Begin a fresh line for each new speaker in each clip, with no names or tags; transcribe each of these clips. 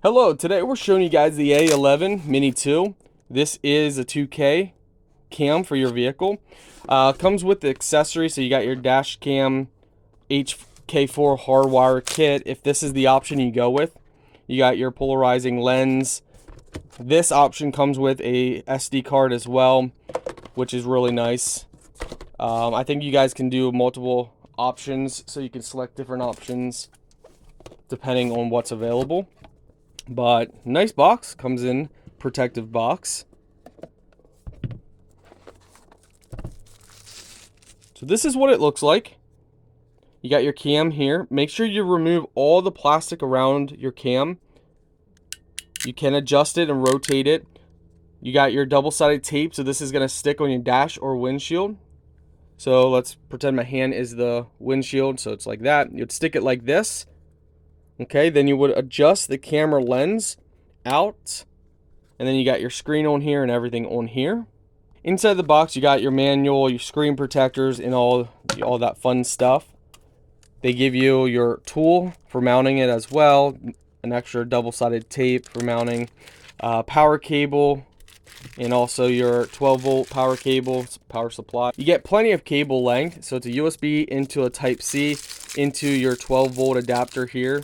Hello, today we're showing you guys the A11 Mini 2. This is a 2K cam for your vehicle. Comes with the accessory, so you got your dash cam HK4 hardwire kit. If this is the option you go with, you got your polarizing lens. This option comes with a SD card as well, which is really nice. I think you guys can do multiple options, so you can select different options depending on what's available. But nice box, comes in protective box. So this is what it looks like. You got your cam here. Make sure you remove all the plastic around your cam. You can adjust it and rotate it. You got your double-sided tape, so this is going to stick on your dash or windshield. So let's pretend my hand is the windshield, so it's like that. You'd stick it like this. Okay, then you would adjust the camera lens out, and then you got your screen on here and everything on here. Inside the box, you got your manual, your screen protectors, and all that fun stuff. They give you your tool for mounting it as well, an extra double-sided tape for mounting, power cable, and also your 12-volt power cable, power supply. You get plenty of cable length, so it's a USB into a Type-C into your 12-volt adapter here.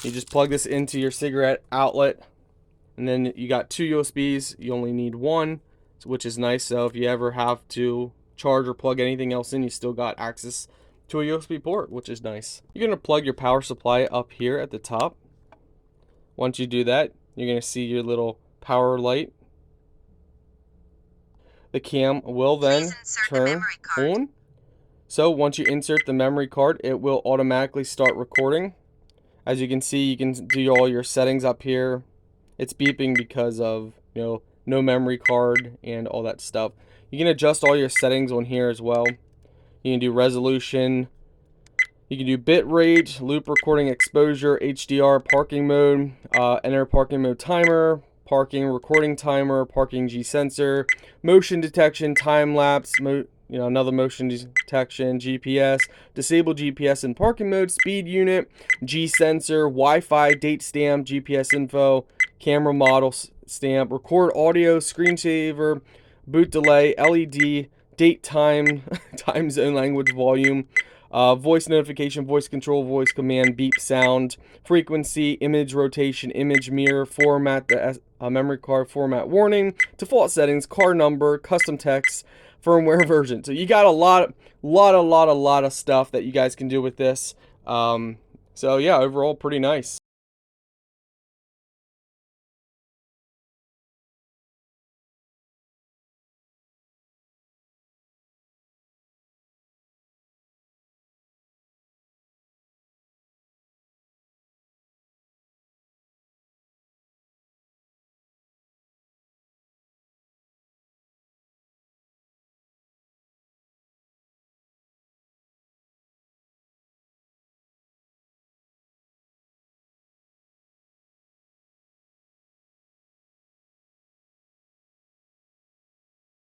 You just plug this into your cigarette outlet, and then you got two USBs. You only need one, which is nice. So if you ever have to charge or plug anything else in, you still got access to a USB port, which is nice. You're going to plug your power supply up here at the top. Once you do that, you're going to see your little power light. The cam will then turn on. So once you insert the memory card, it will automatically start recording. As you can see, you can do all your settings up here. It's beeping because of, no memory card and all that stuff. You can adjust all your settings on here as well. You can do resolution. You can do bit rate, loop recording exposure, HDR, parking mode, enter parking mode timer, parking recording timer, parking G sensor, motion detection, time lapse, another motion detection, GPS, disable GPS in parking mode, speed unit, G sensor, Wi-Fi, date stamp, GPS info, camera model stamp, record audio, screensaver, boot delay, LED, date time, time zone, language, volume, voice notification, voice control, voice command, beep sound, frequency, image rotation, image mirror, format, the memory card format warning, default settings, car number, custom text, firmware version. So you got a lot of stuff that you guys can do with this. So yeah, overall pretty nice.